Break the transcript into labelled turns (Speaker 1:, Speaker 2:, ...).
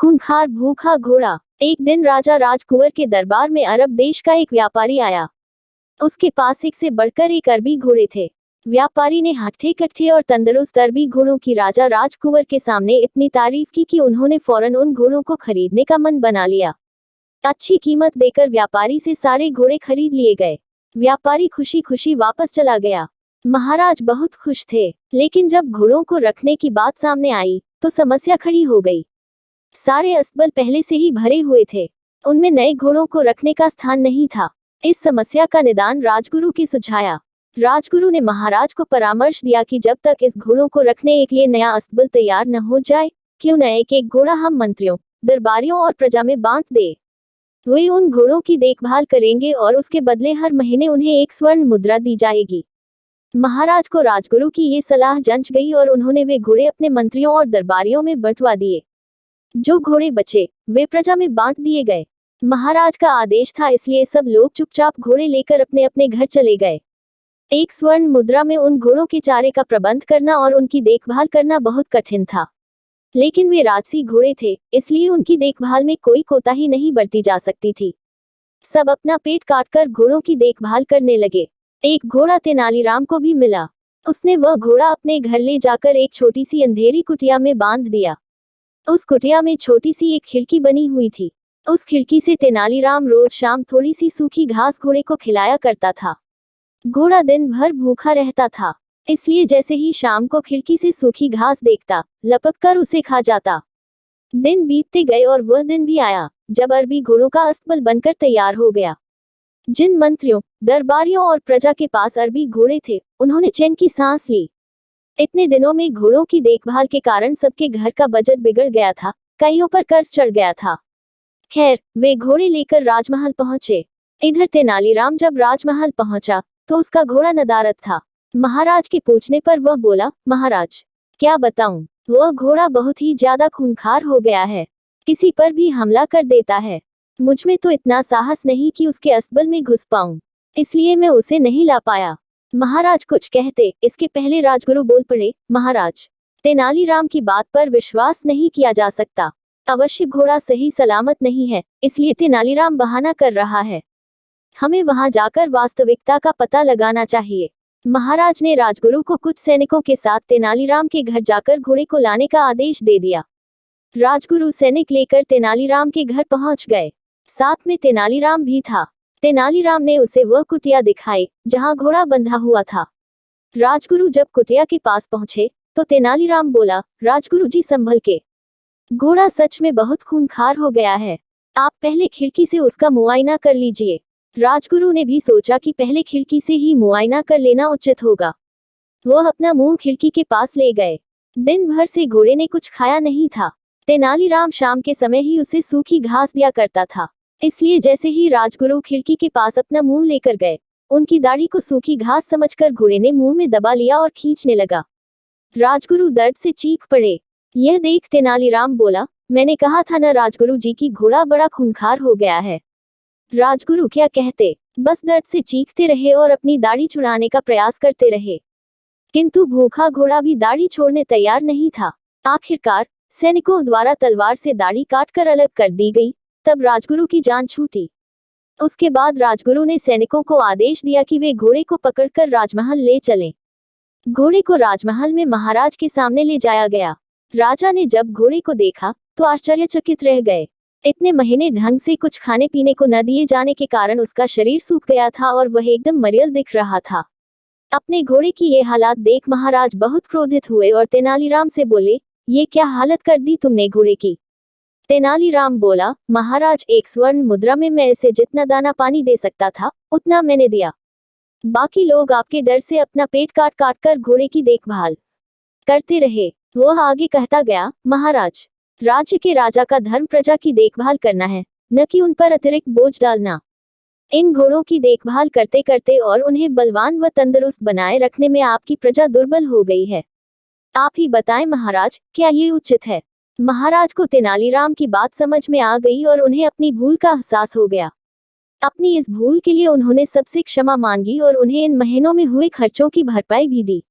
Speaker 1: खूंखार भूखा घोड़ा। एक दिन राजा राजकुंवर के दरबार में अरब देश का एक व्यापारी आया। उसके पास एक से बढ़कर एक अरबी घोड़े थे। व्यापारी ने हट्टे कट्टे और तंदुरुस्त अरबी घोड़ों की राजा राजकुंवर के सामने इतनी तारीफ की कि उन्होंने फौरन उन घोड़ों को खरीदने का मन बना लिया। अच्छी कीमत देकर व्यापारी से सारे घोड़े खरीद लिए गए। व्यापारी खुशी खुशी वापस चला गया। महाराज बहुत खुश थे, लेकिन जब घोड़ों को रखने की बात सामने आई तो समस्या खड़ी हो गई। सारे अस्तबल पहले से ही भरे हुए थे, उनमें नए घोड़ों को रखने का स्थान नहीं था। इस समस्या का निदान राजगुरु की सुझाया। राजगुरु ने महाराज को परामर्श दिया कि जब तक इस घोड़ों को रखने के लिए नया अस्तबल तैयार न हो जाए, क्यों न एक एक घोड़ा हम मंत्रियों, दरबारियों और प्रजा में बांट दे। वे उन घोड़ों की देखभाल करेंगे और उसके बदले हर महीने उन्हें एक स्वर्ण मुद्रा दी जाएगी। महाराज को राजगुरु की ये सलाह जंच गई और उन्होंने वे घोड़े अपने मंत्रियों और दरबारियों में बंटवा दिए। जो घोड़े बचे वे प्रजा में बांट दिए गए। महाराज का आदेश था, इसलिए सब लोग चुपचाप घोड़े लेकर अपने अपने घर चले गए। एक स्वर्ण मुद्रा में उन घोड़ों के चारे का प्रबंध करना और उनकी देखभाल करना बहुत कठिन था, लेकिन वे राजसी घोड़े थे, इसलिए उनकी देखभाल में कोई कोताही नहीं बरती जा सकती थी। सब अपना पेट काटकर घोड़ों की देखभाल करने लगे। एक घोड़ा तेनालीराम को भी मिला। उसने वह घोड़ा अपने घर ले जाकर एक छोटी सी अंधेरी कुटिया में बांध दिया। उस कुटिया में छोटी सी एक खिड़की बनी हुई थी। उस खिड़की से तेनालीराम रोज शाम थोड़ी सी सूखी घास घोड़े को खिलाया करता था। घोड़ा दिन भर भूखा रहता था, इसलिए जैसे ही शाम को खिड़की से सूखी घास देखता, लपक कर उसे खा जाता। दिन बीतते गए और वह दिन भी आया जब अरबी घोड़ों का अस्तबल बनकर तैयार हो गया। जिन मंत्रियों, दरबारियों और प्रजा के पास अरबी घोड़े थे, उन्होंने चैन की सांस ली। इतने दिनों में घोड़ों की देखभाल के कारण सबके घर का बजट बिगड़ गया था, कईयों पर कर्ज चढ़ गया था। खैर, वे घोड़े लेकर राजमहल पहुंचे। इधर तेनालीराम जब राजमहल पहुंचा तो उसका घोड़ा नदारद था। महाराज के पूछने पर वह बोला, महाराज क्या बताऊं, वह घोड़ा बहुत ही ज्यादा खूंखार हो गया है, किसी पर भी हमला कर देता है। मुझ में तो इतना साहस नहीं कि उसके अस्तबल में घुस पाऊं, इसलिए मैं उसे नहीं ला पाया। महाराज कुछ कहते इसके पहले राजगुरु बोल पड़े, महाराज तेनालीराम की बात पर विश्वास नहीं किया जा सकता। अवश्य घोड़ा सही सलामत नहीं है, इसलिए तेनालीराम बहाना कर रहा है। हमें वहां जाकर वास्तविकता का पता लगाना चाहिए। महाराज ने राजगुरु को कुछ सैनिकों के साथ तेनालीराम के घर जाकर घोड़े को लाने का आदेश दे दिया। राजगुरु सैनिक लेकर तेनालीराम के घर पहुंच गए। साथ में तेनालीराम भी था। तेनालीराम ने उसे वह कुटिया दिखाई जहां घोड़ा बंधा हुआ था। राजगुरु जब कुटिया के पास पहुंचे तो तेनालीराम बोला, राजगुरु जी संभल के, घोड़ा सच में बहुत खूंखार हो गया है, आप पहले खिड़की से उसका मुआयना कर लीजिए। राजगुरु ने भी सोचा कि पहले खिड़की से ही मुआयना कर लेना उचित होगा। वह अपना मुंह खिड़की के पास ले गए। दिन भर से घोड़े ने कुछ खाया नहीं था। तेनालीराम शाम के समय ही उसे सूखी घास दिया करता था, इसलिए जैसे ही राजगुरु खिड़की के पास अपना मुंह लेकर गए, उनकी दाढ़ी को सूखी घास समझकर घोड़े ने मुंह में दबा लिया और खींचने लगा। राजगुरु दर्द से चीख पड़े। यह देख तेनालीराम बोला, मैंने कहा था न राजगुरु जी की घोड़ा बड़ा खूंखार हो गया है। राजगुरु क्या कहते, बस दर्द से चीखते रहे और अपनी दाढ़ी छुड़ाने का प्रयास करते रहे, किंतु भूखा घोड़ा भी दाढ़ी छोड़ने तैयार नहीं था। आखिरकार सैनिकों द्वारा तलवार से दाढ़ी काटकर अलग कर दी गई। तब राजगुरु की जान छूटी। उसके बाद राजगुरु ने सैनिकों को आदेश दिया कि वे घोड़े को पकड़कर राजमहल ले चलें। घोड़े को राजमहल में महाराज के सामने ले जाया गया। राजा ने जब घोड़े को देखा तो आश्चर्यचकित रह गए। इतने महीने ढंग से कुछ खाने पीने को न दिए जाने के कारण उसका शरीर सूख गया था और वह एकदम मरियल दिख रहा था। अपने घोड़े की ये हालात देख महाराज बहुत क्रोधित हुए और तेनालीराम से बोले, ये क्या हालत कर दी तुमने घोड़े की। तेनालीराम बोला, महाराज एक स्वर्ण मुद्रा में मैं इसे जितना दाना पानी दे सकता था उतना मैंने दिया, बाकी लोग आपके डर से अपना पेट काट काट कर घोड़े की देखभाल करते रहे। वह आगे कहता गया, महाराज राज्य के राजा का धर्म प्रजा की देखभाल करना है, न कि उन पर अतिरिक्त बोझ डालना। इन घोड़ों की देखभाल करते करते और उन्हें बलवान व तंदुरुस्त बनाए रखने में आपकी प्रजा दुर्बल हो गई है। आप ही बताएं महाराज, क्या ये उचित है। महाराज को तेनालीराम की बात समझ में आ गई और उन्हें अपनी भूल का एहसास हो गया। अपनी इस भूल के लिए उन्होंने सबसे क्षमा मांगी और उन्हें इन महीनों में हुए खर्चों की भरपाई भी दी।